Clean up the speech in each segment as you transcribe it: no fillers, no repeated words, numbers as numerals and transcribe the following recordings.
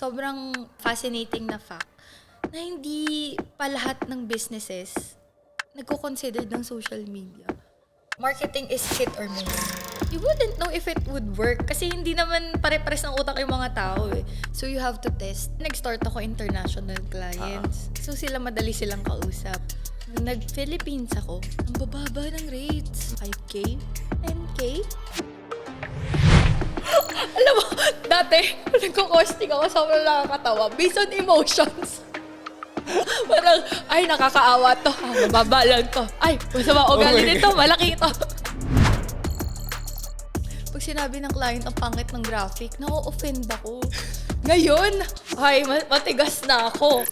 sobrang fascinating na fact na hindi pa lahat ng businesses nagko-consider ng social media. Marketing is hit or miss. You wouldn't know if it would work kasi hindi naman pare-pares ng utak yung mga tao eh. So you have to test. Nag-start ako international clients. So sila madali silang kausap. Nung nag-Philippines ako, ang bababa ng rates. 5K? 10K? Alam mo, dati, nagko-costing ako, sobrang nakakatawa. Based on emotions. Parang, ay, nakakaawa to. Mababa lang to. Ay, masama ugali nito. Malaki ito. Pag sinabi ng client ang pangit ng graphic, na-offend ako. Ngayon, ay, matigas na ako.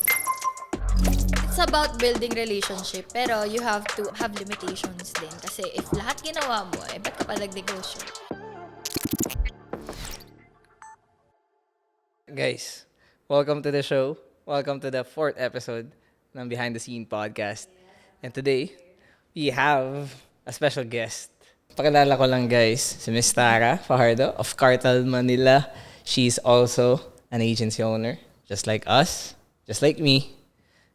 It's about building relationship, pero you have to have limitations din. Kasi if lahat ginawa mo, ba't ka pa nag-negosyo? Guys, welcome to the show. Welcome to the 4th episode ng Behind the Scene podcast. And today, we have a special guest. Pakilala ko lang guys, si Miss Tara Fajardo of Cartel Manila. She's also an agency owner, just like us, just like me.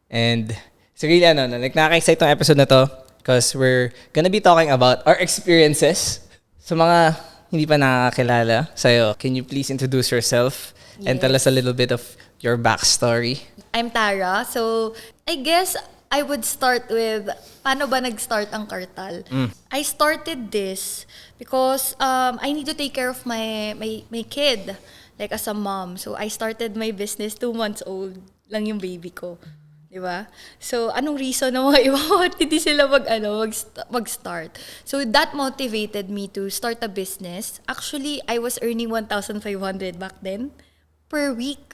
And it's really nakaka-excite tong episode na to because we're gonna be talking about our experiences. Sa mga hindi pa nakakilala sa'yo, can you please introduce yourself and tell us a little bit of your backstory? I'm Tara. So, I guess I would start with paano ba nag-start ang Cartel? I started this because I need to take care of my kid, like as a mom. So, I started my business 2 months old lang yung baby ko. Diba? So, anong reason ng mga iba hindi sila mag-start? So, that motivated me to start a business. Actually, I was earning 1,500 back then per week.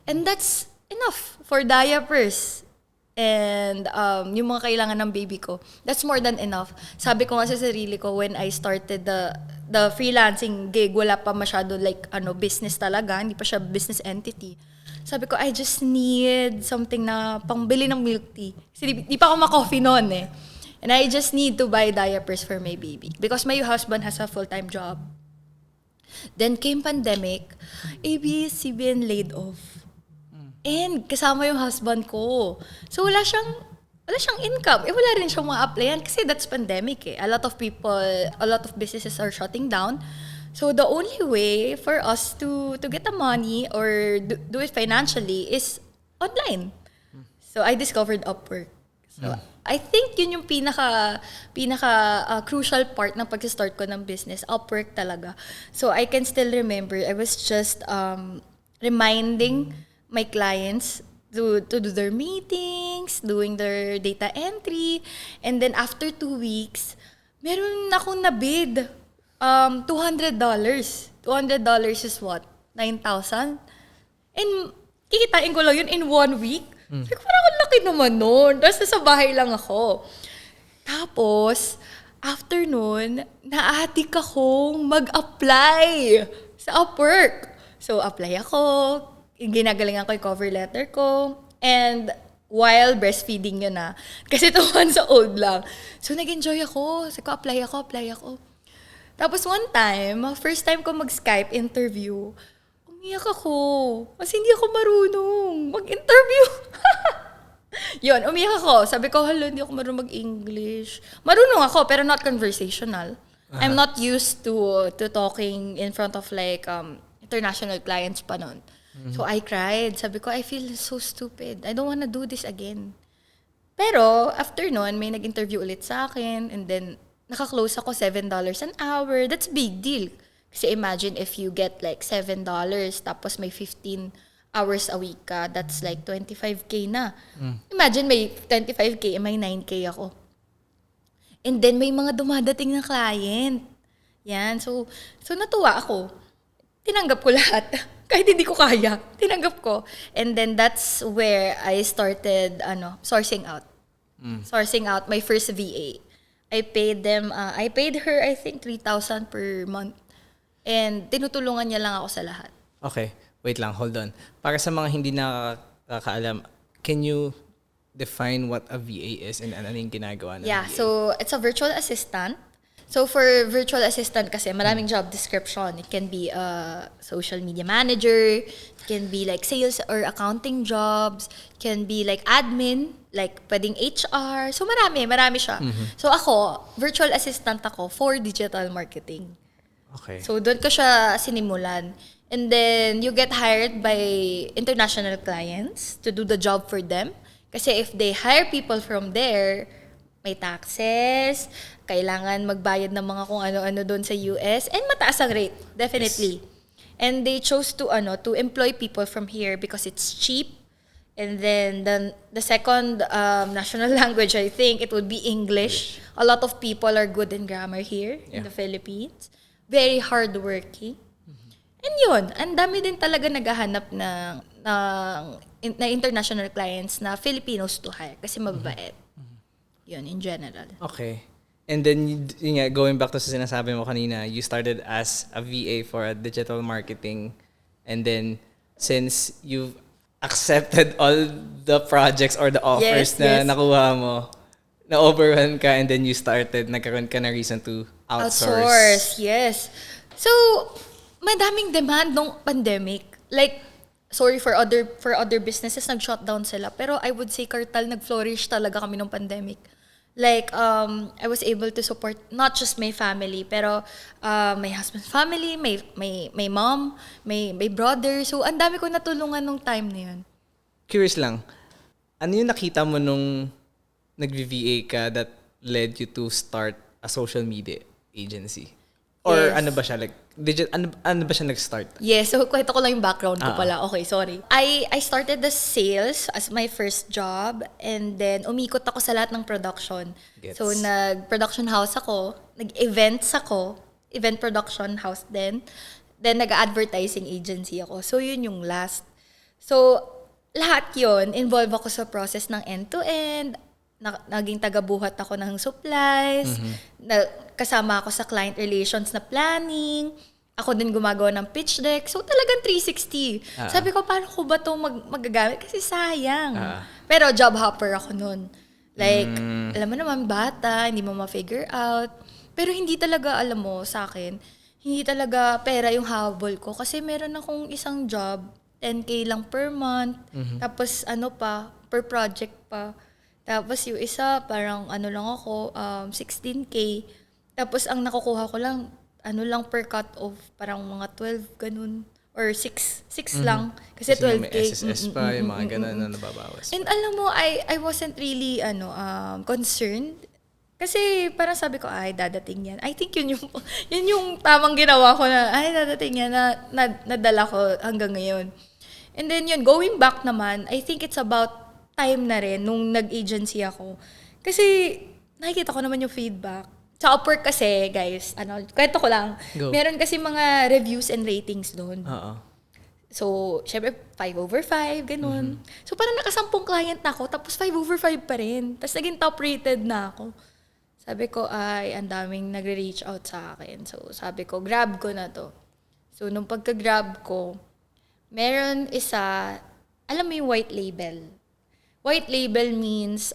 And that's enough for diapers and yung mga kailangan ng baby ko. That's more than enough. Sabi ko nga sa sarili ko when I started the freelancing gig, wala pa masyado business talaga, hindi pa siya business entity. Sabi ko, I just need something na pangbili ng milk tea. Kasi di pa ako ma-coffee noon eh. And I just need to buy diapers for my baby because my husband has a full-time job. Then came pandemic, ABS-CBN laid off. And kasama yung husband ko. So wala siyang income. Wala rin siyang ma-applyan kasi that's pandemic eh. A lot of businesses are shutting down. So the only way for us to get the money or do it financially is online. So I discovered Upwork. So I think yun yung pinaka crucial part ng pag-start ko ng business, Upwork talaga. So I can still remember I was just reminding my clients to do their meetings, doing their data entry, and then after 2 weeks, meron akong nabid. $200. $200 is what? 9,000? And kikitain ko lang yun in 1 week. Like, parang ang laki naman nun. Tapos nasa bahay lang ako. Tapos, after nun, naatik akong mag-apply sa Upwork. So, apply ako. Ginagalingan ko yung cover letter ko. And while breastfeeding yun na. Kasi 2 months old lang. So, nag-enjoy ako. Sabi ko, apply ako. Tapos one time, first time ko mag-Skype interview, umiyak ako. Kasi hindi ako marunong mag-interview. Yun, umiyak ako. Sabi ko, hindi ako marunong mag-English. Marunong ako, pero not conversational. I'm not used to talking in front of international clients pa nun. So I cried. Sabi ko, I feel so stupid. I don't wanna do this again. Pero after nun, may nag-interview ulit sa akin and then naka-close ako $7 an hour. That's a big deal. Kasi imagine if you get like $7 tapos may 15 hours a week ka, that's like 25K na. Imagine may 25K, may 9K ako. And then may mga dumadating na client. Yan. So natuwa ako. Tinanggap ko lahat. Kahit hindi ko kaya. Tinanggap ko. And then that's where I started sourcing out. Sourcing out my first VA. I paid her I think 3,000 per month. And tinutulungan niya lang ako sa lahat. Okay, wait lang, hold on. Para sa mga hindi nakakaalam, can you define what a VA is and ano yung ginagawa ng VA? Yeah, so it's a virtual assistant. So for virtual assistant kasi, maraming job description. It can be a social media manager, it can be like sales or accounting jobs, can be like admin, like pwedeng HR. So marami siya. So ako, virtual assistant ako for digital marketing. Okay. So doon ko siya sinimulan. And then you get hired by international clients to do the job for them. Kasi if they hire people from there, may taxes, kailangan magbayad ng mga kung ano-ano doon sa US, and mataas ang rate, definitely. Yes. And they chose to employ people from here because it's cheap. And then the second national language, I think, it would be English. A lot of people are good in grammar here in the Philippines. Very hardworking. And yun, ang dami din talaga naghahanap na international clients na Filipinos to hire kasi mababait. Yun, in general. Okay. And then, yun nga, going back to sa sinasabi mo kanina, you started as a VA for a digital marketing. And then, since you've accepted all the projects or the offers na nakuha mo, na-overwhelm ka, and then you started, nagkaroon ka na reason to outsource. Yes. So, madaming demand nung pandemic. Like, sorry for other businesses, nag-shutdown sila. Pero I would say, Kartal, nag-flourish talaga kami nung pandemic. Like, I was able to support not just my family, pero my husband's family, my mom, my brother. So, ang dami ko natulungan nung time na yun. Curious lang, ano yung nakita mo nung nag-VA ka that led you to start a social media agency? Or ano ba siya? Like, ano ba siya nag-start? Yes, so kwento ko lang yung background ko pala. Okay, sorry. I started the sales as my first job, and then umikot ako sa lahat ng production. Gets. So nag-production house ako, nag-events ako, event production house din. Then nag-advertising agency ako. So yun yung last. So lahat yun, involve ako sa process ng end-to-end. Naging tagabuhat ako ng supplies, kasama ako sa client relations na planning, ako din gumagawa ng pitch deck. So talagang 360. Sabi ko, paano ko ba ito magagamit? Kasi sayang. Pero job hopper ako nun. Like, alam mo naman, bata, hindi mo ma-figure out. Pero hindi talaga, alam mo, sa akin, hindi talaga pera yung habol ko. Kasi meron akong isang job, 10K lang per month. Tapos per project pa. Tapos yung isa, parang lang ako, 16K. Tapos ang nakukuha ko lang, lang per cut-off, parang mga 12, ganun. Or 6 lang. Kasi 12K. May SSS pa, yung mga ganun na nababawas. And alam mo, I wasn't really concerned. Kasi parang sabi ko, dadating yan. I think yun yung tamang ginawa ko na, dadating yan, na nadala ko hanggang ngayon. And then yun, going back naman, I think it's about time na rin nung nag-agency ako. Kasi nakikita ko naman yung feedback. Sa Upwork kasi, guys, kwento ko lang. Go. Meron kasi mga reviews and ratings doon. So, syempre, 5/5, ganun. So, parang nakasampung client na ako, tapos 5/5 pa rin. Tapos naging top rated na ako. Sabi ko, ang daming nagre-reach out sa akin. So, sabi ko, grab ko na to. So, nung pagka-grab ko, meron isa, alam mo yung white label. White label means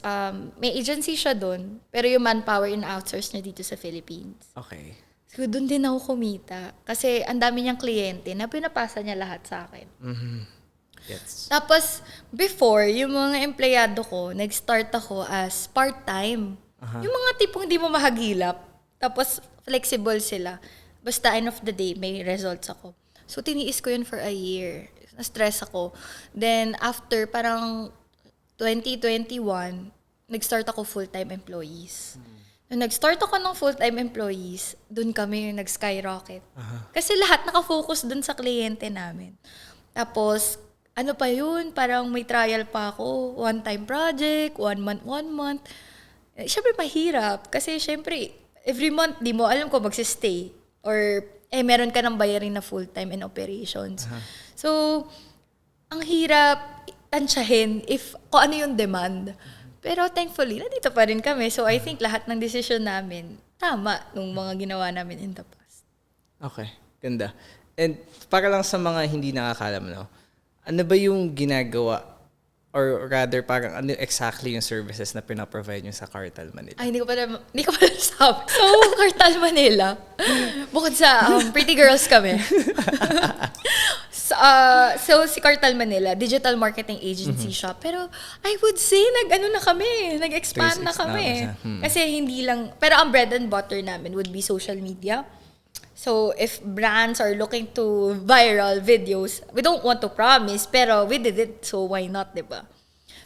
may agency siya doon, pero yung manpower in-outsource niya dito sa Philippines. Okay. So doon din ako kumita. Kasi ang dami niyang kliyente na pinapasa niya lahat sa akin. Yes. Tapos, before, yung mga empleyado ko, nag-start ako as part-time. Yung mga tipong hindi mo mahagilap. Tapos, flexible sila. Basta end of the day, may results ako. So, tiniis ko yun for a year. Na-stress ako. Then, after, parang 2021, nag-start ako full-time employees. Nung nag-start ako ng full-time employees, dun kami yung nag-skyrocket. Kasi lahat nakafocus dun sa kliyente namin. Tapos, pa yun, parang may trial pa ako. One-time project, 1 month. Siyempre, mahirap. Kasi siyempre, every month, di mo alam kung magsistay. Or, meron ka ng bayarin na full-time in operations. So, ang hirap tansyahin kung ano yung demand. Pero thankfully, nandito pa rin kami. So I think lahat ng decision namin, tama nung mga ginawa namin in the past. Okay, ganda. And para lang sa mga hindi nakakalam, ano ba yung ginagawa Or rather, parang ano exactly yung services na pinaprovide nyo sa Cartal Manila? Ay, hindi ko pa nasabi. So, Cartal Manila, bukod sa pretty girls kami. So, si Cartal Manila, digital marketing agency siya. Pero, I would say, nag-expand na 360 kami. na siya. Kasi hindi lang, pero ang bread and butter namin would be social media. So, if brands are looking to viral videos, we don't want to promise, pero we did it, so why not, diba?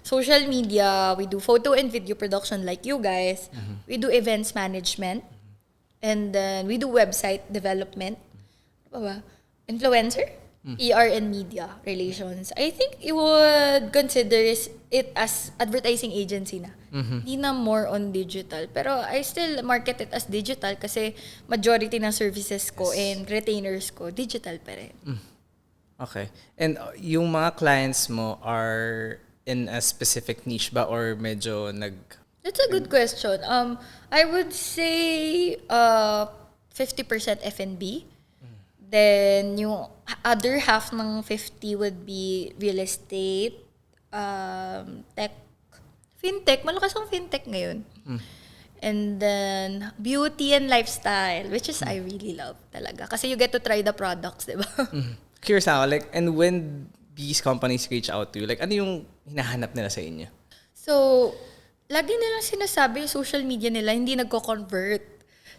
Social media, we do photo and video production like you guys. We do events management. And then, we do website development. Ano ba? Influencer? PR and media relations. I think you would consider it as advertising agency na. Hindi na more on digital. Pero I still market it as digital kasi majority ng services ko and retainers ko, digital pa rin. Okay. And yung mga clients mo are in a specific niche ba or medyo That's a good question. I would say 50% F&B. Then, yung other half ng 50 would be real estate, tech, fintech. Malakas ang fintech ngayon. And then, beauty and lifestyle, which is I really love talaga. Kasi you get to try the products, di ba? Curious ako, like, and when these companies reach out to you, like, ano yung hinahanap nila sa inyo? So, lagi nilang sinasabi yung social media nila, hindi nagko-convert.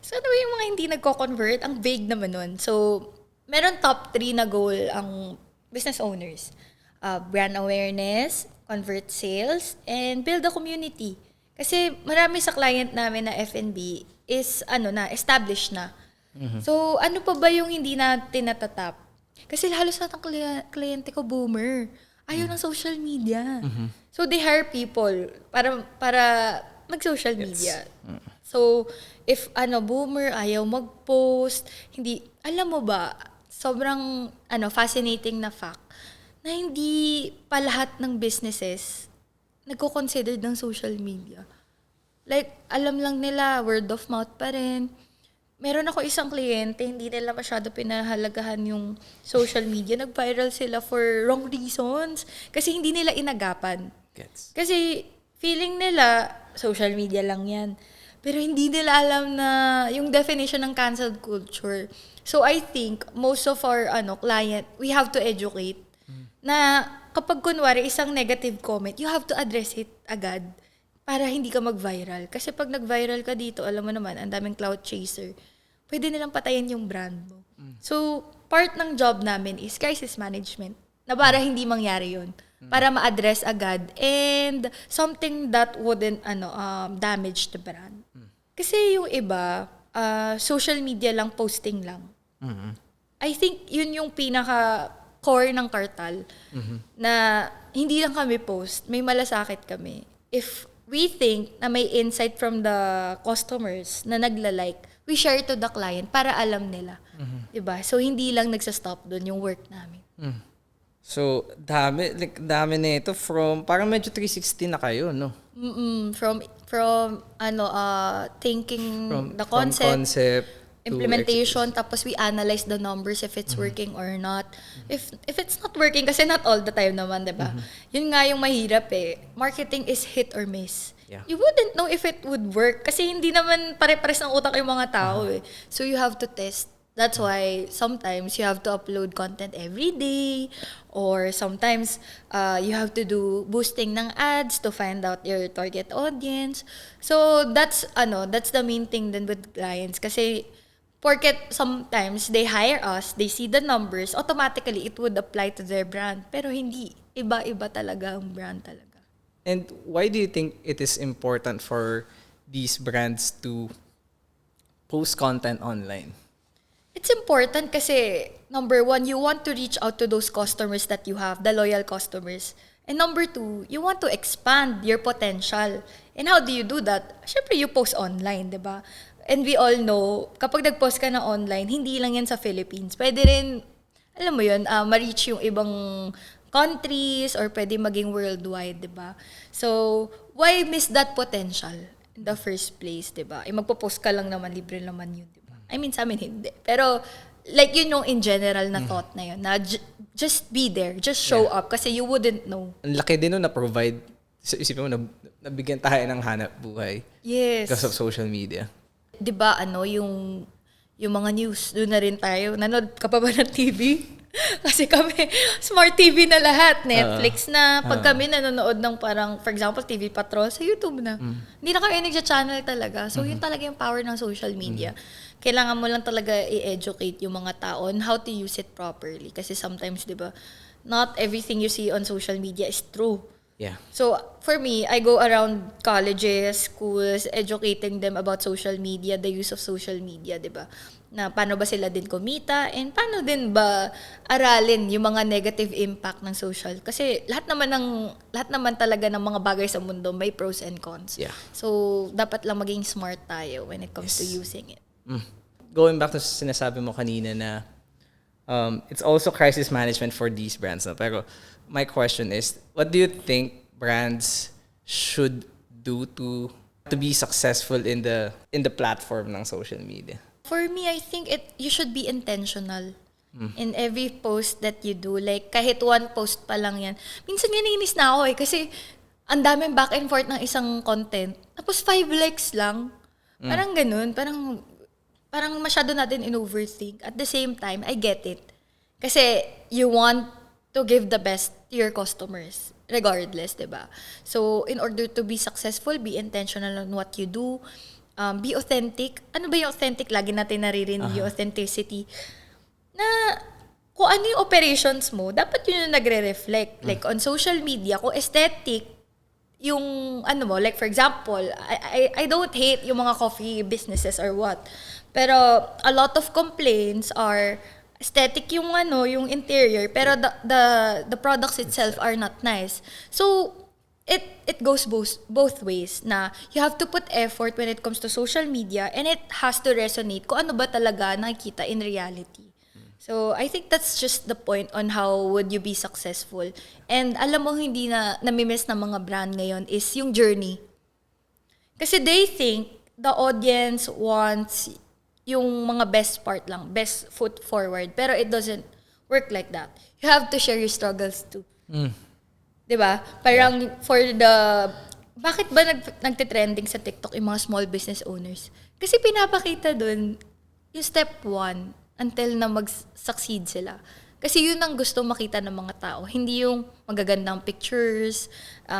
So, ano ba yung mga hindi nagko-convert? Ang vague naman nun. So, meron top 3 na goal ang business owners. Brand awareness, convert sales, and build a community. Kasi marami sa client namin na F&B is established na. So, ano pa ba yung hindi natin natatap? Kasi halos lahat ng kliyente ko boomer. Ayaw ng social media. So, they hire people para mag-social media. So, if boomer, ayaw mag-post, hindi, alam mo ba, sobrang fascinating na fact na hindi pa lahat ng businesses nagko-consider ng social media. Like, alam lang nila, word of mouth pa rin. Meron ako isang kliyente, hindi nila masyado pinahalagahan yung social media. Nag-viral sila for wrong reasons. Kasi hindi nila inagapan. Gets. Kasi feeling nila, social media lang yan. Pero hindi nila alam na yung definition ng cancel culture. So I think most of our client, we have to educate na kapag kunwari isang negative comment, you have to address it agad para hindi ka mag-viral. Kasi pag nag-viral ka dito, alam mo naman, ang daming clout chaser. Pwede nilang patayin yung brand mo. So part ng job namin is crisis management na para hindi mangyari yun. Para ma-address agad and something that wouldn't damage the brand. Kasi yung iba, social media lang, posting lang. I think yun yung pinaka-core ng Cartal na hindi lang kami post, may malasakit kami. If we think na may insight from the customers na nagla-like, we share to the client para alam nila. Diba? So, hindi lang nagsa-stop doon yung work namin. So, dami na ito from, parang medyo 360 na kayo, no? From thinking the From concept implementation, tapos we analyze the numbers if it's working or not. If it's not working, kasi not all the time naman, diba? Yun nga yung mahirap eh. Marketing is hit or miss. Yeah. You wouldn't know if it would work kasi hindi naman pare-pares ng utak yung mga tao eh. So you have to test. That's why sometimes you have to upload content every day or sometimes you have to do boosting ng ads to find out your target audience. So that's the main thing then with clients kasi porket sometimes they hire us, they see the numbers, automatically it would apply to their brand. Pero hindi. Iba-iba talaga ang brand talaga. And why do you think it is important for these brands to post content online? It's important kasi, number one, you want to reach out to those customers that you have, the loyal customers. And number two, you want to expand your potential. And how do you do that? Siyempre, you post online, di ba? And we all know, kapag nag-post ka na online, hindi lang yan sa Philippines. Pwede rin, alam mo yun, ma-reach yung ibang countries or pwede maging worldwide, di ba? So, why miss that potential in the first place, di ba? Magpo-post ka lang naman, libre naman yun, di ba? I mean, sa amin hindi. Pero, like in general na thought na yun, na just be there, just show up kasi you wouldn't know. Ang laki din nun na-provide. Isipin mo, nabigyan tayo ng hanap buhay. Yes. Because of social media. 'Di ba yung mga news, doon na rin tayo. Nanood ka pa ba ng TV? Kasi kami, smart TV na lahat. Netflix na. Pag kami nanonood ng parang, for example, TV Patrol, sa YouTube na. Hindi na kami nagja-channel talaga. So, yun talaga yung power ng social media. Kailangan mo lang talaga i-educate yung mga tao on how to use it properly. Kasi sometimes, di ba, not everything you see on social media is true. Yeah. So, for me, I go around colleges, schools, educating them about social media, the use of social media, di ba? Na paano ba sila din kumita and paano din ba aralin yung mga negative impact ng social. Kasi lahat naman talaga ng mga bagay sa mundo may pros and cons. Yeah. So, dapat lang maging smart tayo when it comes to using it. Going back to sinasabi mo kanina na it's also crisis management for these brands. No? Pero my question is, what do you think brands should do to be successful in the platform ng social media? For me, I think you should be intentional in every post that you do. Like, kahit one post pa lang yan. Minsan nainis na ako kasi ang daming back and forth ng isang content. Tapos 5 likes lang. Parang ganun. Parang masyado natin in-overthink. At the same time, I get it. Kasi you want to give the best to your customers. Regardless, diba? So, in order to be successful, be intentional on what you do. Be authentic. Ano ba yung authentic? Lagi natin naririnig yung authenticity. Na kung ano yung operations mo, dapat yun yung nagre-reflect. Like on social media, kung aesthetic, yung ano mo, like for example, I don't hate yung mga coffee businesses or what. Pero a lot of complaints are aesthetic yung yung interior, pero the products itself are not nice. So, it goes both ways na you have to put effort when it comes to social media and it has to resonate kung ano ba talaga nakikita in reality. So, I think that's just the point on how would you be successful. And alam mo, hindi na namimiss ng mga brand ngayon is yung journey. Kasi they think the audience wants yung mga best part lang, best foot forward. Pero it doesn't work like that. You have to share your struggles too. Diba? Parang for the... Bakit ba nagtitrending sa TikTok yung mga small business owners? Kasi pinapakita dun yung step 1 until na mag-succeed sila. Kasi yun ang gusto makita ng mga tao. Hindi yung magagandang pictures,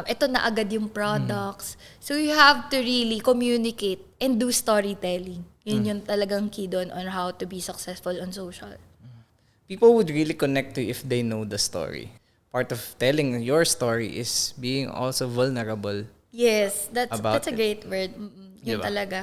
ito na agad yung products. So you have to really communicate and do storytelling. Yun yung talagang key doon on how to be successful on social. People would really connect to you if they know the story. Part of telling your story is being also vulnerable. Yes, that's a great word. Yun Diba? talaga.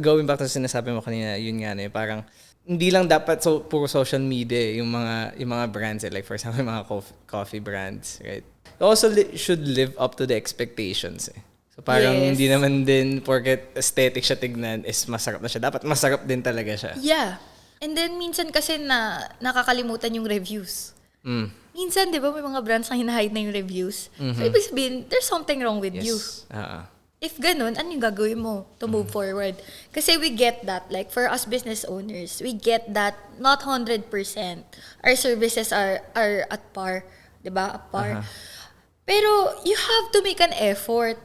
Going back to sinasabi mo kanina, yun nga parang hindi lang dapat puro social media yung mga brands like for example mga coffee brands, right? They also should live up to the expectations. So parang hindi naman din porket aesthetic siya tignan is masarap na siya. Dapat masarap din talaga siya. Yeah. And then minsan kasi nakakalimutan yung reviews. Minsan, di ba, may mga brands na hinahide na yung reviews. So, ibig sabihin, there's something wrong with you. If ganun, ano yung gagawin mo to move forward? Kasi we get that. Like, for us business owners, we get that not 100%. Our services are at par. Di ba? At par. Pero, you have to make an effort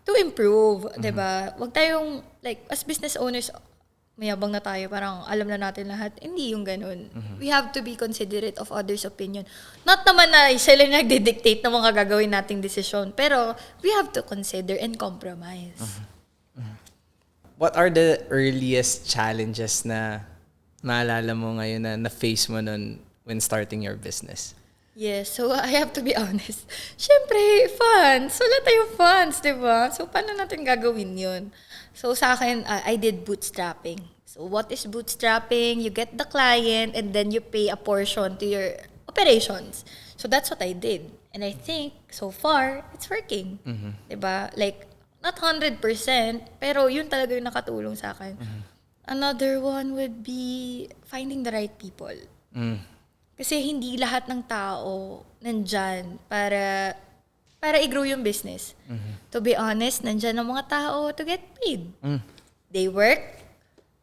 to improve. Di ba? Wag tayong, like, as business owners, mayabang na tayo, parang alam na natin lahat. Hindi yung ganun. We have to be considerate of others' opinion. Not naman na sila nagdidictate ng mga gagawin nating desisyon, pero we have to consider and compromise. What are the earliest challenges na maalala mo ngayon na na-face mo nun when starting your business? Yes, so I have to be honest. Siyempre, funds. Wala tayong funds, di ba? So, paano natin gagawin yun? So, sa akin, I did bootstrapping. So, what is bootstrapping? You get the client and then you pay a portion to your operations. So, that's what I did. And I think, so far, it's working. Diba? Like, not 100%, pero yun talaga yung nakatulong sa akin. Another one would be finding the right people. Kasi hindi lahat ng tao nandyan para i-grow yung business. To be honest, nandyan ang mga tao to get paid. They work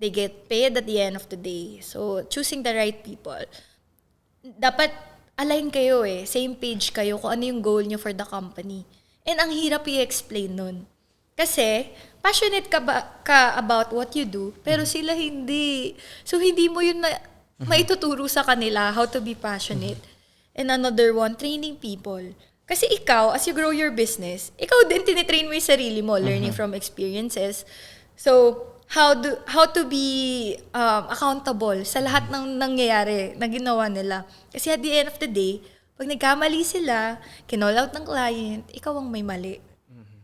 They get paid at the end of the day. So, choosing the right people. Dapat align kayo eh. Same page kayo kung ano yung goal nyo for the company. And ang hirap i-explain nun. Kasi, passionate ka about what you do, pero sila hindi. So, hindi mo yun maituturo sa kanila how to be passionate. And another one, training people. Kasi ikaw, as you grow your business, ikaw din tinitrain mo yung sarili mo, learning from experiences. So, how to be accountable sa lahat ng nangyayari na ginawa nila. Kasi at the end of the day, pag nagkamali sila, kinall out ng client, ikaw ang may mali.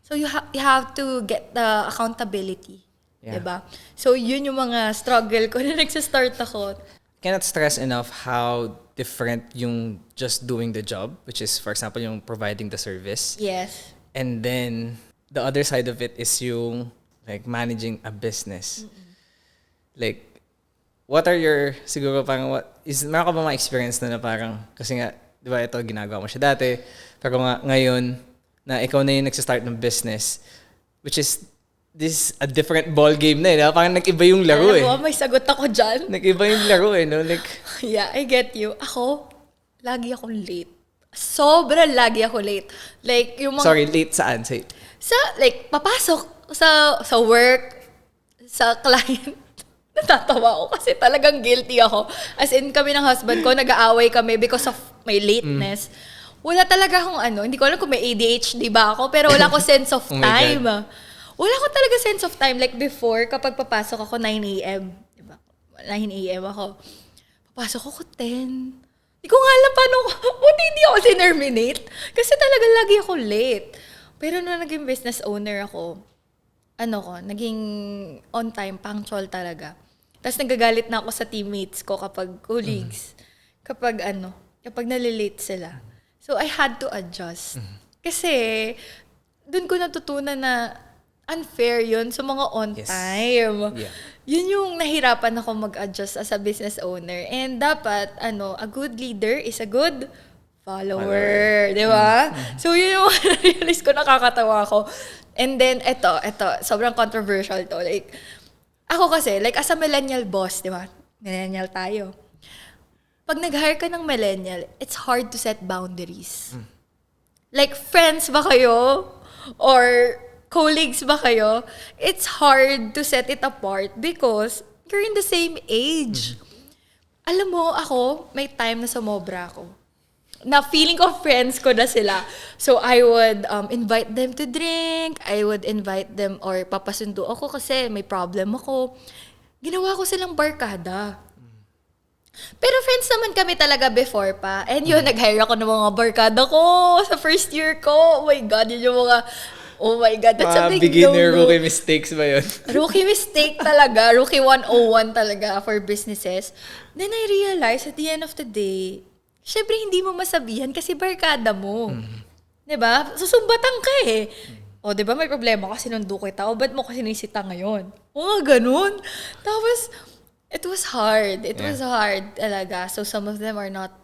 So you have to get the accountability. Yeah. Diba? So yun yung mga struggle ko na nagsistart ako. Cannot stress enough how different yung just doing the job, which is, for example, yung providing the service. Yes. And then, the other side of it is yung like managing a business. Like, what are your, siguro parang, meron ka ba mga experience na parang, kasi nga, di ba ito, ginagawa mo siya dati, pero ngayon, na ikaw na yung nagsistart ng business, which is, this a different ball game na eh. Parang nag-iba yung laro eh. Alam mo, may sagot ako dyan. Nag-iba yung laro eh, no? Like, yeah, I get you. Ako, lagi akong late. Sobrang lagi ako late. Like, yung mga... Sorry, late saan? Like, papasok sa work, sa client. Natatawa ako kasi talagang guilty ako. As in, kami ng husband ko, nag-aaway kami because of my lateness. Wala talaga akong hindi ko alam kung may ADHD ba ako, pero wala akong sense of time. Wala ko talaga sense of time. Like before, kapag papasok ako 9 a.m., diba? 9 a.m. ako. Papasok ako 10. Hindi ko nga alam paano buti hindi ako sinerminate. Kasi talaga lagi ako late. Pero nung naging business owner ako, naging on time, punctual talaga. Tapos nagagalit na ako sa teammates ko kapag colleagues. Kapag nalilate sila. So, I had to adjust. Kasi, dun ko natutunan na unfair yun sa mga on time. Yeah. Yun yung nahirapan ako mag-adjust as a business owner. And dapat, a good leader is a good follower. Di ba? So, yun yung realize ko, nakakatawa ko. And then, eto, sobrang controversial to. Like, ako kasi, like, as a millennial boss, di ba? Millennial tayo. Pag nag-hire ka ng millennial, it's hard to set boundaries. Like, friends ba kayo? Or colleagues ba kayo? It's hard to set it apart because you're in the same age. Alam mo, ako, may time na sumobra ako. Na feeling ko friends ko na sila. So, I would invite them to drink. I would invite them or papasundo ako kasi may problem ako. Ginawa ko silang barkada. Pero friends naman kami talaga before pa. And yun, nag-hire ako ng mga barkada ko sa first year ko. Oh my God, yun yung mga... Oh my God, that's a big beginner no-no. rookie mistakes ba yun? Rookie mistake talaga. Rookie 101 talaga for businesses. Then I realized at the end of the day, syempre hindi mo masabihan kasi barkada mo. Diba? Susumbatan ka eh. O, diba may problema kasi sinundo kita. O, ba't mo kasi sinisita ngayon? O, ganun. Tapos, it was hard. It was hard talaga. So, some of them are not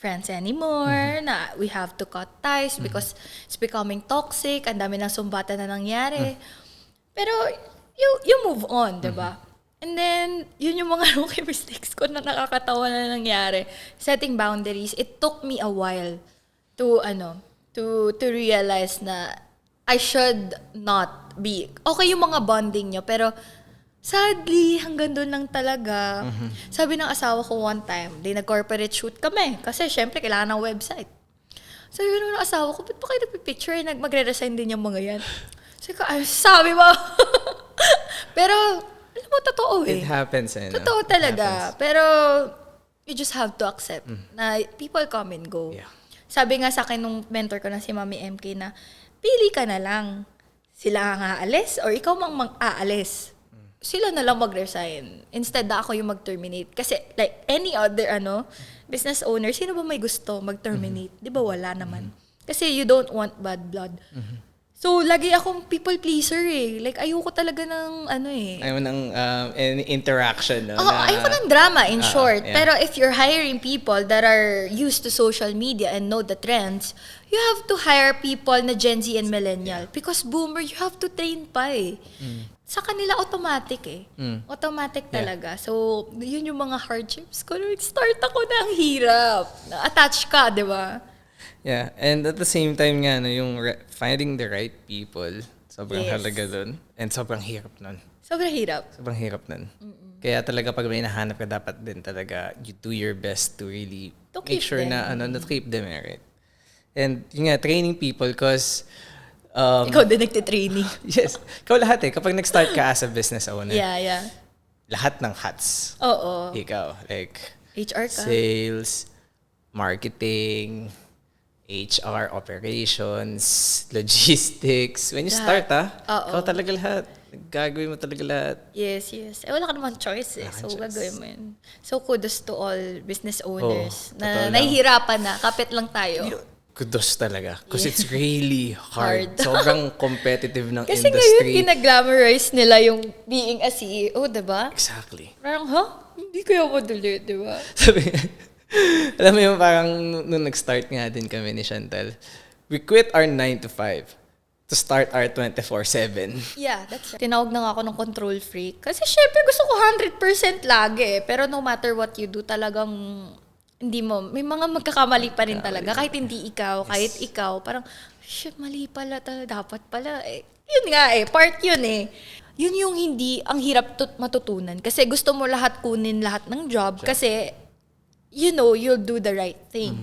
friends anymore, na we have to cut ties because it's becoming toxic, ang dami ng sumbatan na nangyari. Pero, you move on, diba? And then, yun yung mga rookie mistakes ko na nakakatawa na nangyari. Setting boundaries, it took me a while to realize na I should not be, okay yung mga bonding nyo, pero sadly, hanggang doon lang talaga. Sabi ng asawa ko one time, nag-corporate shoot kami. Kasi syempre, kailangan ng website. Sabi ko ng asawa ko, ba't pa kayo nagpipicture? Magre-resign din yung mga yan. Sabi mo. Pero, alam mo, totoo eh. It happens eh. No? Totoo talaga. Pero, you just have to accept na people come and go. Yeah. Sabi nga sa akin nung mentor ko na si Mami MK na, pili ka na lang. Sila ang aalis or ikaw mang-aalis. Sila na lang mag-resign. Instead na ako yung mag-terminate. Kasi like any other business owner, sino ba may gusto mag-terminate? Di ba wala naman? Kasi you don't want bad blood. So, lagi akong people pleaser eh. Like, ayoko talaga ng Ayaw ng any interaction, no? Oo, ayoko ng drama, in short. yeah. Pero if you're hiring people that are used to social media and know the trends, you have to hire people na Gen Z and millennial. Because boomer, you have to train pa eh. Sa kanila, automatic eh. Automatic talaga. So, yun yung mga hardships ko. Nag-start ako ng hirap. Attach ka, di ba? Yeah, and at the same time nga, no, yung finding the right people, sobrang Yes. halaga dun. And sobrang hirap nun. Sobrang hirap. Sobrang hirap nun. Kaya talaga pag may nahanap ka, dapat din talaga you do your best to really To make keep sure them. na to keep them, right? And yun nga, training people cause Ikaw din nagtitraining. yes, ikaw lahat eh. Kapag nag-start ka as a business owner, Yeah. lahat ng hats. Oo. Ikaw, like HR ka. sales, marketing, HR, operations, logistics. When you start, Oo. ikaw talaga lahat. Gagawin mo talaga lahat. Yes. Wala ka naman choice eh. Wala So, kang choice. gagawin mo yun. So, kudos to all business owners totoo na lang. nahihirapan na. Kapit lang tayo. Kudos talaga. Because it's really hard. Hard. Sobrang competitive ng Kasi ngayon, industry. ginaglamorize nila yung being a CEO, diba? Exactly. Parang, hindi kaya madali, diba? Sabi, alam mo yung parang nung nag-start nga din kami ni Chantel, we quit our 9 to 5 to start our 24/7. Yeah, that's right. Tinawag na nga ako ng control freak. Kasi syempre gusto ko 100% lagi eh. Pero no matter what you do, talagang hindi mo, may mga magkakamali pa rin talaga. Kahit hindi ikaw, kahit ikaw, parang, shit, mali pala talaga, dapat pala. Eh, yun nga eh, part yun eh. Yun yung hindi, ang hirap matutunan. Kasi gusto mo lahat kunin lahat ng job. Kasi, you know, you'll do the right thing.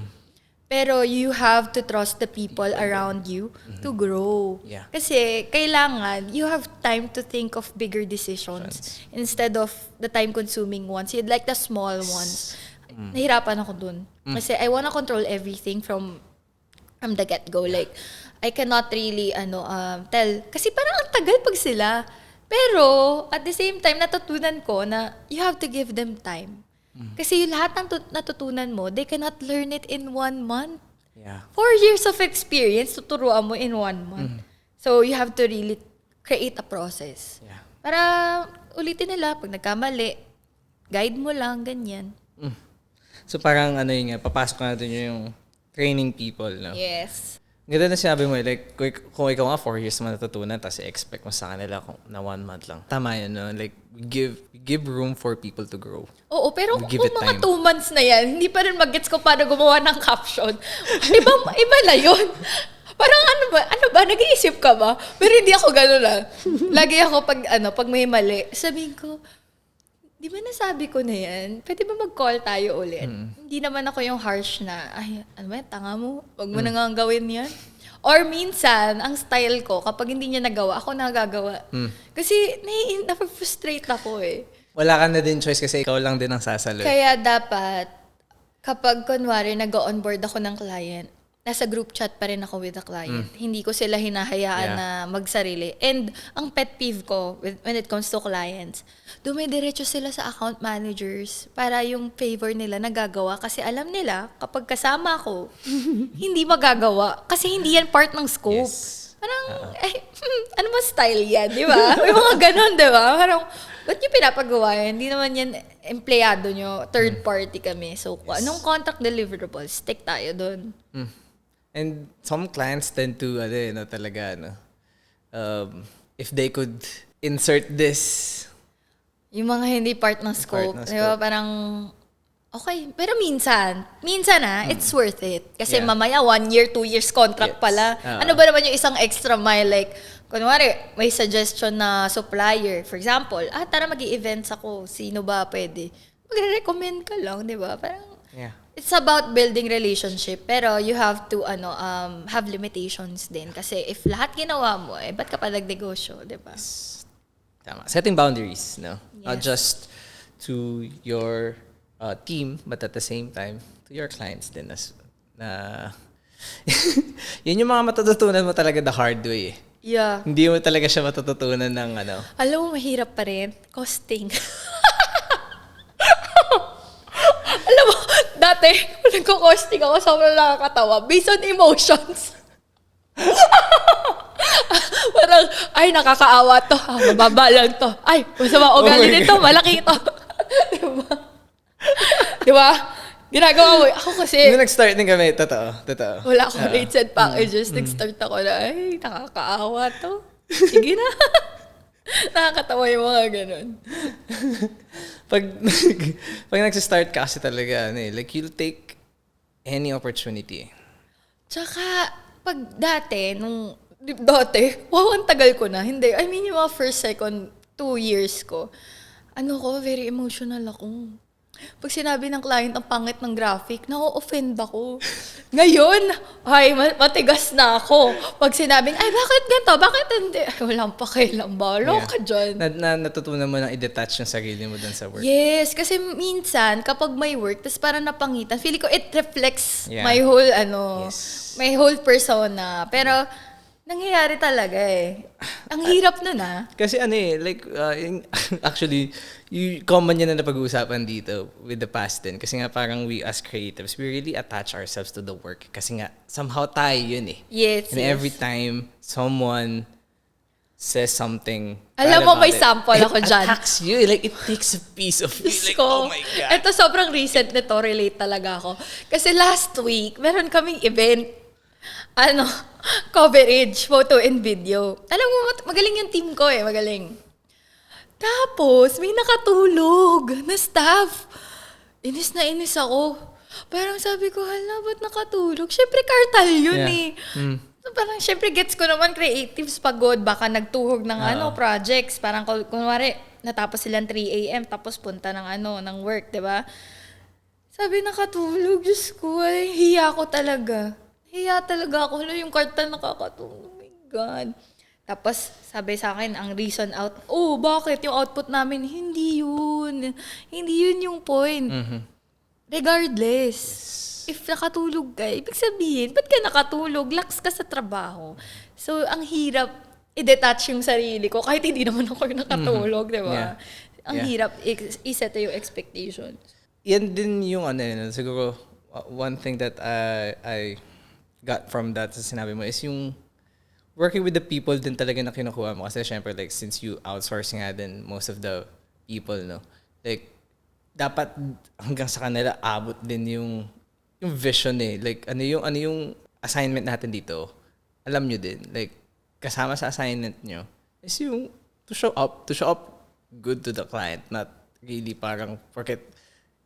Pero you have to trust the people around you to grow. Yeah. Kasi kailangan, you have time to think of bigger decisions instead of the time-consuming ones. You'd like the small ones. Nahirapan ako dun. Kasi I wanna control everything from the get-go. Like, I cannot really, tell. Kasi parang ang tagal pag sila. Pero, at the same time, natutunan ko na you have to give them time. Kasi yung lahat ng natutunan mo, they cannot learn it in 1 month. Yeah. 4 years of experience, tuturuan mo in 1 month. So, you have to really create a process. Yeah. Para ulitin nila, pag nagkamali, guide mo lang, ganyan. So parang yun nga, papasok natin yung training people, no? Yes. Ganda na sinabi mo, like, kung ikaw nga 4 years mo natutunan, tapos i-expect mo sa kanila na 1 month lang. Tama yun, no? Like, we give room for people to grow. Oo, pero We give kung it mga time. 2 months na yan, hindi pa rin mag-gets ko paano gumawa ng caption. Iba na yun. Parang ano ba, nag-iisip ka ba? Pero hindi ako gano'n lang. Lagi ako pag may mali, sabihin ko, di ba nasabi ko na yan? Pwede ba mag-call tayo ulit? Hindi naman ako yung harsh na, ay, tanga mo, wag mo na nga gawin yan. Or minsan, ang style ko, kapag hindi niya nagawa, ako nagagawa. Kasi na-frustrate ako eh. Wala ka na din choice kasi ikaw lang din ang sasalo. Kaya dapat, kapag kunwari nag-onboard ako ng client, nasa group chat pa rin ako with the client. Hindi ko sila hinahayaan na magsarili. And ang pet peeve ko when it comes to clients, dumidiretso sila sa account managers para yung favor nila nagagawa kasi alam nila kapag kasama ako, hindi magagawa kasi hindi yan part ng scope. Yes. Parang, ano ba style yan, di ba? May mga ganon, di ba? Parang, ba't nyo pinapagawa yan? Hindi naman yan empleyado nyo, third party kami. So, anong contract deliverables, stick tayo dun. And some clients tend to, if they could insert this. Yung mga hindi part ng scope, ng di ba? scope. Parang, okay. Pero minsan it's worth it. Kasi Yeah. mamaya 1 year, 2 years contract Yes. pala. Oo. Ano ba naman yung isang extra mile? Like, kunwari, may suggestion na supplier. For example, tara mag-i-events ako. Sino ba pwede? Magre-recommend ka lang, di ba? Parang, Yeah. it's about building relationship. Pero you have to, have limitations din. Kasi if lahat ginawa mo, ba't ka pa nagnegosyo, di ba? Tama. Setting boundaries, no? Not Yes. just to your team, but at the same time, to your clients din. Yun yung mga matututunan mo talaga the hard way. Yeah. Hindi mo talaga siya matututunan ng Alam mo, mahirap pa rin. Costing. Alam mo, dati, nagko-costing ako, sobrang nakakatawa. Based on emotions. Parang, ay, nakakaawa to. Mababa lang to. Ay, masama ugali nito. Malaki ito. Diba? Diba? Ginagawa mo. Ako kasi, Nung nag-start din kami, totoo. wala akong rates and packages. Nag-start ako na, ay, nakakaawa to. Sige na. Nakakatawa yung mga ganun. pag, pag nag-start ka kasi talaga, like, you'll take any opportunity. Tsaka, pag dati, wow, ang tagal ko na. Hindi, I mean, yung mga first, second, 2 years ko, very emotional ako. Pag sinabi ng client ang pangit ng graphic, na-offend ako. Ngayon, ay, matigas na ako. Pag sinabing, ay, bakit ganito? Bakit hindi? Ay, walang pakialam. Balo ka dyan. Natutunan mo na i-detach yung sarili mo dun sa work. Yes, kasi minsan, kapag may work, tapos parang napangitan, feeling ko it reflects Yeah. my whole, Yes. my whole persona. Pero, nangyayari talaga eh. Ang hirap nun Kasi actually, common yan na napag-uusapan dito with the past din. Kasi nga parang we as creatives, we really attach ourselves to the work. Kasi nga, somehow tayo yun eh. Yes, And yes. every time someone says something Alam bad mo, about may it, sample ako it dyan. attacks you. Like, it takes a piece of you. Diyos Like, ko. oh my God. Ito sobrang recent nito, relate talaga ako. Kasi last week, meron kaming event. Coverage, photo and video. Alam mo, magaling yung team ko magaling. Tapos, may nakatulog na staff. Inis na inis ako. Parang sabi ko, hala, ba't nakatulog? Siyempre, kartal yun So, parang, siyempre, gets ko naman, creatives pagod. Baka nagtuhog ng projects. Parang, kunwari, natapos silang 3 a.m. tapos punta ng work, di ba? Sabi, nakatulog. Diyos ko, ay, hiya ko talaga. Hiya talaga ako. Yung kartal nakakatulog. Oh my God. Tapos, sabi sa akin, ang reason out, bakit? Yung output namin, hindi yun. Hindi yun yung point. Regardless, if nakatulog ka, ibig sabihin, ba't ka nakatulog? Lax ka sa trabaho. So, ang hirap i-detach yung sarili ko kahit hindi naman ako yung nakatulog, di ba? Yeah. Ang hirap i-set yung expectations. Yan din yung siguro, one thing that I got from that sa sinabi mo is yung working with the people din talaga na kinukuha mo. Kasi syempre, like, since you outsource nga din most of the people, no? Like, dapat hanggang sa kanila abot din yung vision eh. Like, ano yung assignment natin dito? Alam nyo din. Like, kasama sa assignment nyo is yung to show up good to the client. Not really parang porque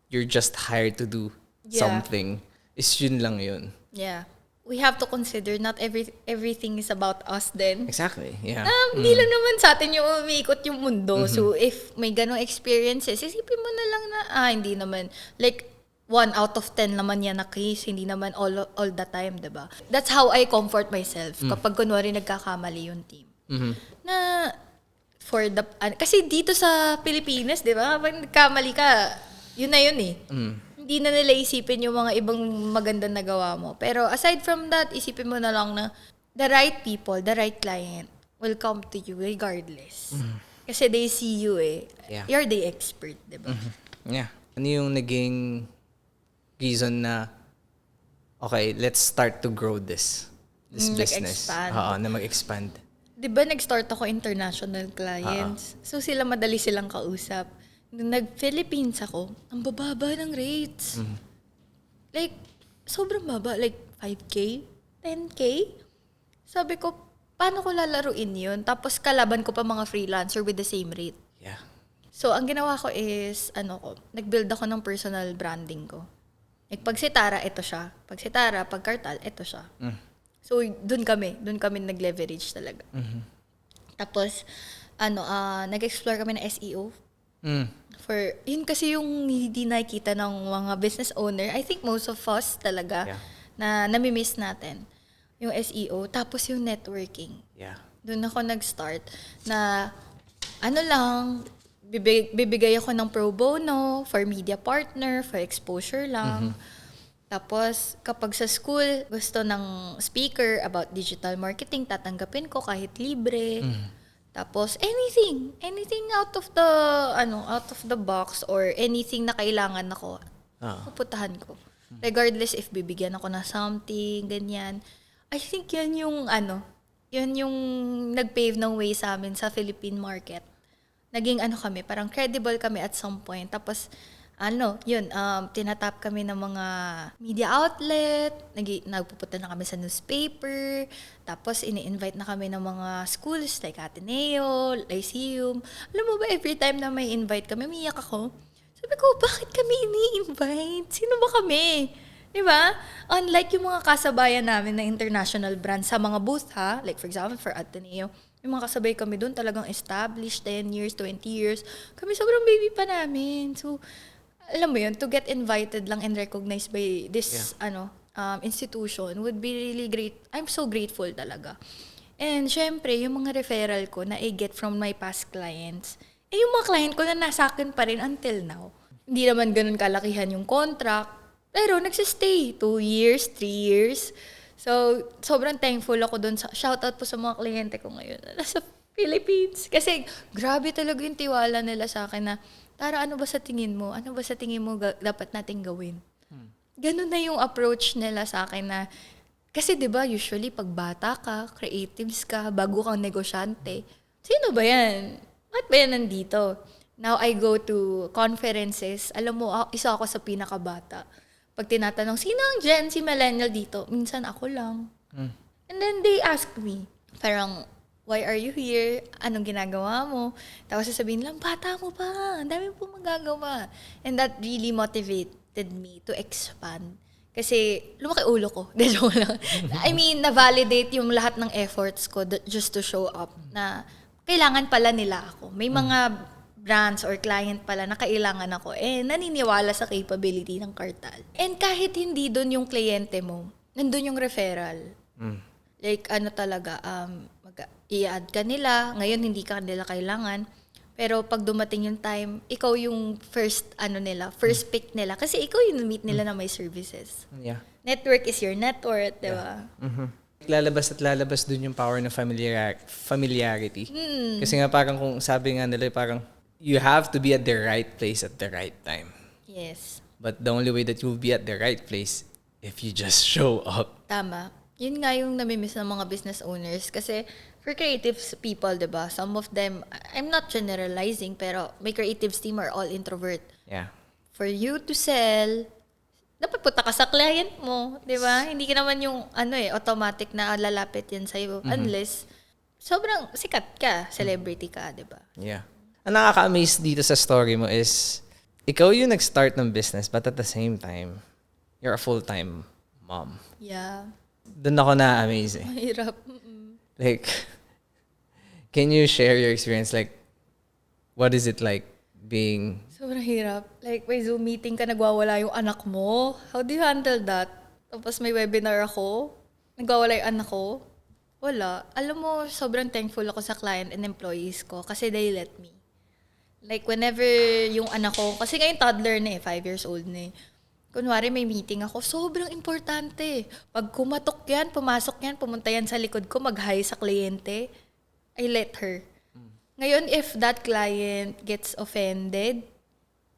you're just hired to do something. Is yun lang yun. Yeah. We have to consider not everything is about us then. Exactly. Yeah. Hindi lang naman sa atin yung umiikot yung mundo. So, if may ganong experiences, isipin mo na lang na, hindi naman. Like, 1 out of 10 naman yan na case. Hindi naman all the time, diba? That's how I comfort myself kapag kunwari nagkakamali yung team. Na, kasi dito sa Pilipinas, diba? Pag nagkamali ka, yun na yun eh. Hindi na nila isipin yung mga ibang maganda na gawa mo. Pero aside from that, isipin mo na lang na the right people, the right client will come to you regardless. Kasi they see you Yeah. You're the expert, diba? Yeah. Ano yung naging reason na, okay, let's start to grow this business. Mag-expand. Oo, na mag-expand. Diba nag-start ako international clients? So sila madali silang kausap. Nung nag-Philippines ako, ang bababa ng rates. Like, sobrang baba. Like, 5K? 10K? Sabi ko, paano ko lalaruin yun? Tapos kalaban ko pa mga freelancer with the same rate. Yeah. So, ang ginawa ko is, nag-build ako ng personal branding ko. Like, pag Sitara, ito siya. Pag Sitara, pag Kartal, ito siya. So, dun kami nag-leverage talaga. Tapos, nag-explore kami ng SEO. Yun kasi yung hindi nakikita ng mga business owner. I think most of us talaga na nami-miss natin. Yung SEO. Tapos yung networking. Yeah. Doon ako nag-start na bibigay ako ng pro bono for media partner, for exposure lang. Tapos, kapag sa school, gusto ng speaker about digital marketing, tatanggapin ko kahit libre. Tapos, anything out of the box or anything na kailangan ako, pupuntahan ko. Regardless if bibigyan ako ng something, ganyan. I think yun yung nag-pave ng way sa amin sa Philippine market. Naging kami, parang credible kami at some point. Tapos, tinatap kami ng mga media outlet, nagpupunta na kami sa newspaper, tapos ini-invite na kami ng mga schools like Ateneo, Lyceum. Alam mo ba, every time na may invite kami, umiyak ako. Sabi ko, bakit kami ini-invite? Sino ba kami? Diba? Unlike yung mga kasabayan namin na international brands sa mga booth ha, like for example for Ateneo, yung mga kasabay kami doon talagang established 10 years, 20 years. Kami sobrang baby pa namin. So, alam mo yun, to get invited lang and recognized by this institution would be really great. I'm so grateful talaga. And syempre, yung mga referral ko na I get from my past clients, yung mga client ko na nasa akin pa rin until now. Hindi naman ganun kalakihan yung contract. Pero nagsistay 2 years, 3 years. So, sobrang thankful ako doon. Shoutout po sa mga kliyente ko ngayon na nasa Philippines. Kasi grabe talaga yung tiwala nila sa akin na, Tara, ano ba sa tingin mo? Ano ba sa tingin mo dapat nating gawin? Ganun na yung approach nila sa akin na, kasi 'di ba usually pag bata ka, creatives ka, bago kang negosyante, sino ba yan? Bakit ba yan nandito? Now I go to conferences, alam mo, isa ako sa pinakabata. Pag tinatanong, sino ang Gen Z millennial dito? Minsan ako lang. And then they ask me, parang, why are you here? Anong ginagawa mo? Tapos sasabihin lang, bata mo pa, ang dami po magagawa. And that really motivated me to expand. Kasi lumaki ulo ko. Joke lang. I mean, na-validate yung lahat ng efforts ko just to show up na kailangan pala nila ako. May mga brands or client pala na kailangan ako, naniniwala sa capability ng Kartal. And kahit hindi doon yung kliyente mo, nandun yung referral. Like, talaga, i-add ka nila, ngayon hindi ka nila kailangan, pero pag dumating yung time, ikaw yung first pick nila. Kasi ikaw yung meet nila na may services. Yeah. Network is your net worth, di ba? Lalabas at lalabas dun yung power ng familiarity. Kasi nga parang kung sabi nga nila, parang you have to be at the right place at the right time. Yes. But the only way that you'll be at the right place if you just show up. Tama. Yun nga yung namimiss ng mga business owners. Kasi for creatives people, diba, some of them, I'm not generalizing, pero may creatives team are all introvert. Yeah. For you to sell, dapat punta ka sa client mo, diba? Hindi ka naman yung automatic na lalapit yan sa'yo. Unless, sobrang sikat ka, celebrity ka, diba? Yeah. Ang nakaka-amaze dito sa story mo is, ikaw yung nag-start ng business, but at the same time, you're a full-time mom. Yeah. Doon ako na-amaze eh. Mahirap. Like, can you share your experience? Like, what is it like being... Sobrang hirap. Like, may Zoom meeting ka, nagwawala yung anak mo. How do you handle that? Tapos may webinar ako, nagwawala yung anak ko. Wala. Alam mo, sobrang thankful ako sa client and employees ko kasi they let me. Like, whenever yung anak ko, kasi ngayon toddler na 5 years old na kunwari may meeting ako, sobrang importante. Pag kumatok yan, pumasok yan, pumunta yan sa likod ko, mag-hi sa kliyente, I let her. Ngayon, if that client gets offended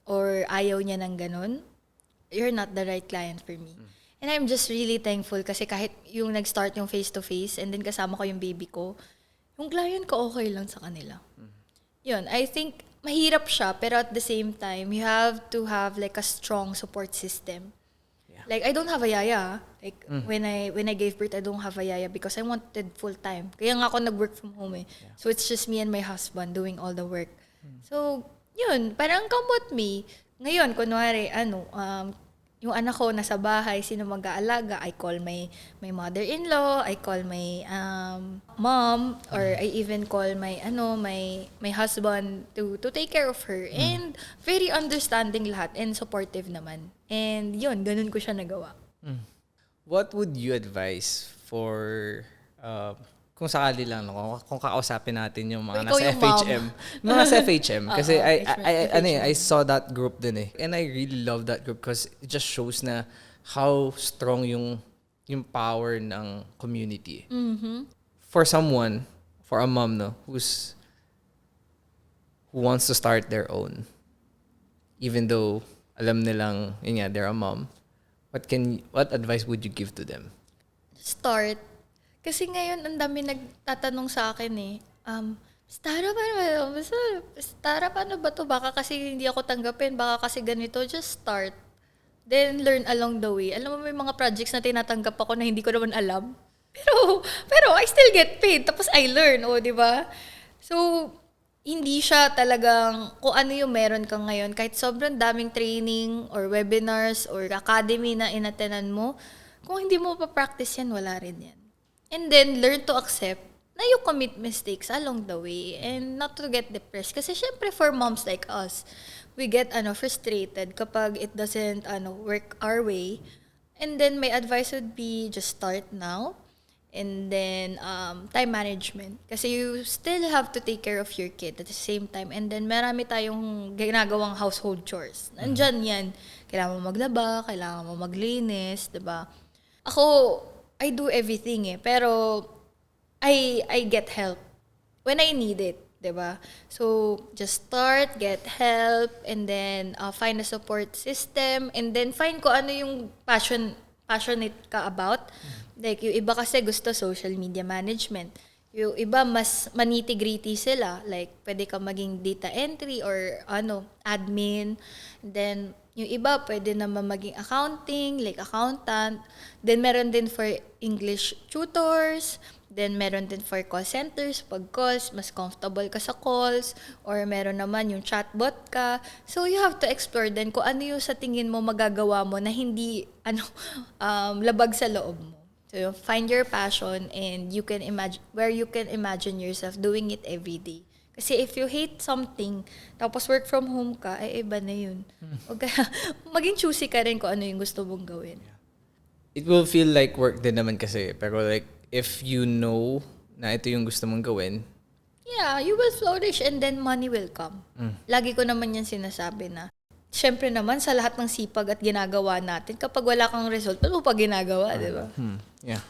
or ayaw niya ng ganun, you're not the right client for me. And I'm just really thankful kasi kahit yung nag-start yung face-to-face and then kasama ko yung baby ko, yung client ko okay lang sa kanila. Yun, I think mahirap siya, pero at the same time, you have to have like a strong support system. Yeah. Like, I don't have a yaya. Like, when I gave birth, I don't have a yaya because I wanted full-time. Kaya nga ako nag-work from home eh. Yeah. So, it's just me and my husband doing all the work. So, yun, parang come with me. Ngayon, kunwari, yung anak ko nasa bahay, sino mag-aalaga? I call my mother-in-law, I call my mom, or I even call my husband to take care of her. And very understanding lahat and supportive naman. And yun, ganun ko siya nagawa. What would you advise for kung sakali lang kung kakausapin natin yung mga nasa FHM. Mga nasa FHM kasi I saw that group din eh. And I really love that group because it just shows na how strong yung power ng community. For someone, for a mom who wants to start their own, even though alam nilang they're a mom, what advice would you give to them? Start. Kasi ngayon, ang dami nagtatanong sa akin eh, Stara, paano ba to? Baka kasi hindi ako tanggapin, baka kasi ganito, just start. Then, learn along the way. Alam mo, may mga projects na tinatanggap ako na hindi ko naman alam. Pero I still get paid. Tapos I learn, di ba? So, hindi siya talagang kung ano yung meron ka ngayon. Kahit sobrang daming training or webinars or academy na inatenan mo, kung hindi mo pa-practice yan, wala rin yan. And then, learn to accept na you commit mistakes along the way and not to get depressed. Kasi syempre, for moms like us, we get frustrated kapag it doesn't work our way. And then, my advice would be just start now. And then, time management. Kasi you still have to take care of your kid at the same time. And then, marami tayong ginagawang household chores. Nandyan yan. Kailangan mo maglaba, kailangan mo maglinis, diba? Ako, I do everything pero I get help when I need it, 'di ba? So just start, get help, and then find a support system, and then find ko ano yung passionate ka about. Like yung iba kasi gusto social media management. Yung iba mas maniti-gritty sila, like pwede ka maging data entry or admin. And then yung iba, pwede naman maging accounting, like accountant. Then, meron din for English tutors. Then, meron din for call centers. Pag calls, mas comfortable ka sa calls. Or meron naman yung chatbot ka. So, you have to explore din kung ano yung sa tingin mo magagawa mo na hindi labag sa loob mo. So, find your passion and you can imagine yourself doing it every day. Kasi if you hate something, tapos work from home ka, iba na yun. O kaya, maging choosy ka rin kung ano yung gusto mong gawin. It will feel like work din naman kasi. Pero like, if you know na ito yung gusto mong gawin, yeah, you will flourish and then money will come. Lagi ko naman yan sinasabi na, syempre naman, sa lahat ng sipag at ginagawa natin, kapag wala kang result, paano pa ginagawa, di ba? Yeah.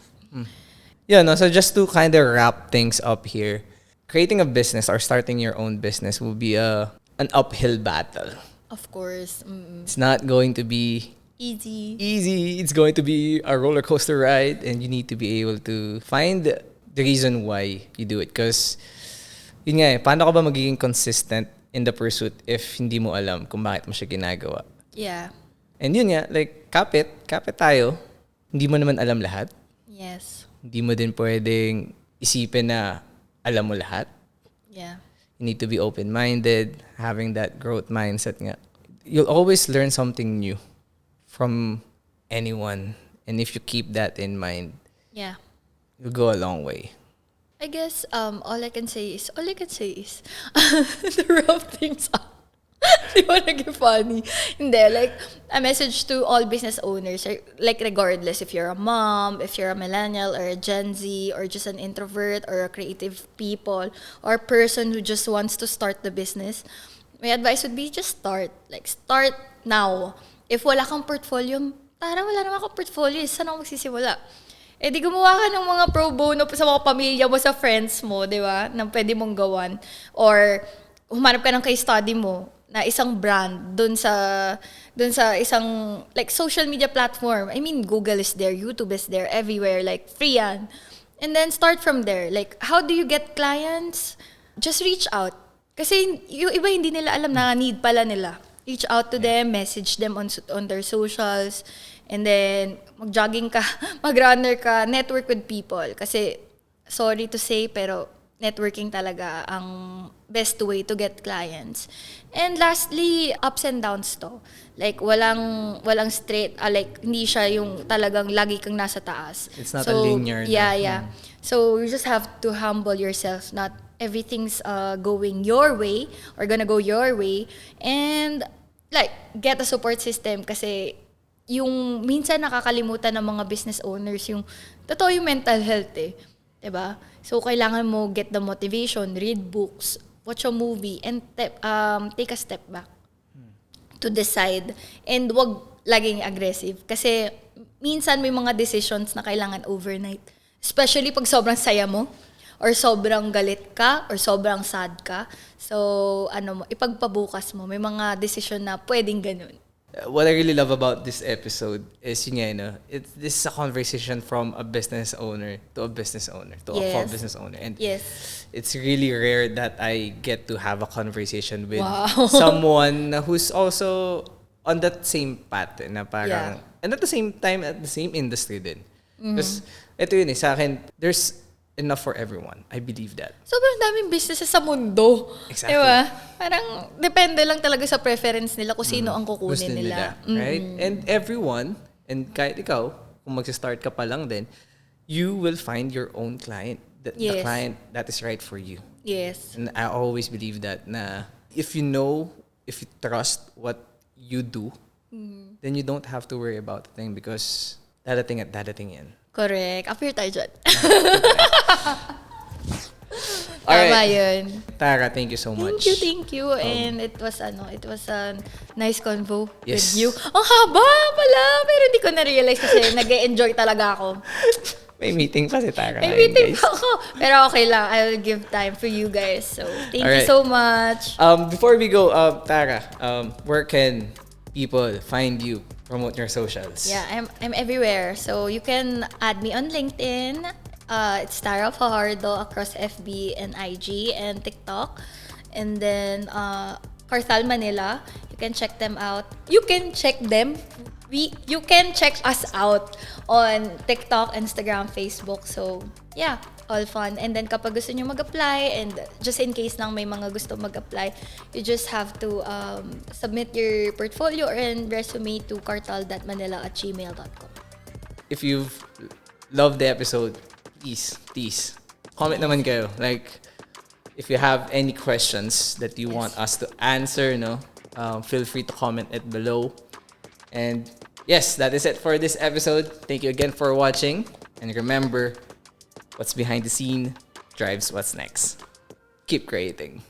Yeah, no, so just to kind of wrap things up here, creating a business or starting your own business will be an uphill battle. Of course. It's not going to be easy. It's going to be a roller coaster ride, and you need to be able to find the reason why you do it. Because, yun nga paano ka ba magiging consistent in the pursuit if hindi mo alam kung bakit mo siya ginagawa? Yeah. And yun nga, like, kapit tayo. Hindi mo naman alam lahat. Yes. Hindi mo din pwedeng isipin na alam mo lahat. Yeah. You need to be open-minded, having that growth mindset nga. You'll always learn something new from anyone. And if you keep that in mind, yeah, you'll go a long way. I guess all I can say is to wrap things up. Di ba naging funny? Hindi, like, a message to all business owners, like, regardless if you're a mom, if you're a millennial or a Gen Z, or just an introvert or a creative people, or person who just wants to start the business, my advice would be just start. Like, start now. If wala kang portfolio, wala naman akong portfolio, saan ako magsisimula? Di gumawa ka ng mga pro bono sa mga pamilya mo, sa friends mo, di ba? Na pwede mong gawan. Or, humanap ka ng case study mo na isang brand dun sa isang like social media platform. I mean, Google is there, YouTube is there, everywhere, like free yan. And then start from there. Like, how do you get clients? Just reach out. Kasi yung iba hindi nila alam na need pala nila. Reach out to them, message them on their socials, and then mag-jogging ka, mag-runner ka, network with people. Kasi, sorry to say, pero networking talaga ang best way to get clients. And lastly, ups and downs to. Like, walang straight, like, hindi siya yung talagang lagi kang nasa taas. It's not a linear. Yeah. So, you just have to humble yourself. Not everything's going your way or gonna go your way. And, like, get a support system kasi yung minsan nakakalimutan ng mga business owners yung totoo yung mental health diba? So, kailangan mo get the motivation, read books, watch a movie, and take a step back to decide. And wag laging aggressive. Kasi minsan may mga decisions na kailangan overnight. Especially pag sobrang saya mo, or sobrang galit ka, or sobrang sad ka. So, ipagpabukas mo. May mga decision na pwedeng ganun. what I really love about this episode is yun nga, no, this is a conversation from a business owner to a business owner to a Yes. business owner, and Yes. it's really rare that I get to have a conversation with Wow. someone who's also on that same path na parang, Yeah. and at the same time at the same industry din. Because ito yun sa akin, there's enough for everyone. I believe that. Sobrang daming businesses sa mundo. Exactly. Diba? Parang depende lang talaga sa preference nila kung sino ang Gusto kukunin nila. right? And everyone, and kahit ikaw, kung magsa-start ka pa lang din, you will find your own client. The Yes. client that is right for you. Yes. And I always believe that na if you know, if you trust what you do, then you don't have to worry about the thing because dadating yan. Correct. Appear tayo dyan. Tama Alright. yun. Tara, thank you so much. Thank you. And it was a nice convo Yes. with you. Ang haba pala, pero hindi ko na-realize kasi nag-enjoy talaga ako. May meeting pa si Tara. May ngayon, meeting guys. pa ako. Pero okay lang, I'll give time for you guys. So, thank you Alright. so much. Before we go, Tara, where can people find you? Promote your socials. Yeah, I'm everywhere. So, you can add me on LinkedIn. It's Tara Fajardo across FB and IG and TikTok. And then, Carthal Manila. You can check them out. You can check them. You can check us out on TikTok, Instagram, Facebook. So, yeah, all fun. And then kapag gusto nyo mag-apply, and just in case lang may mga gusto mag-apply, you just have to submit your portfolio and resume to cartal.manila@gmail.com. If you've loved the episode, please, comment naman kayo. Like, if you have any questions that you want us to answer, feel free to comment it below. And yes, that is it for this episode. Thank you again for watching. And remember, what's behind the scene drives what's next. Keep creating.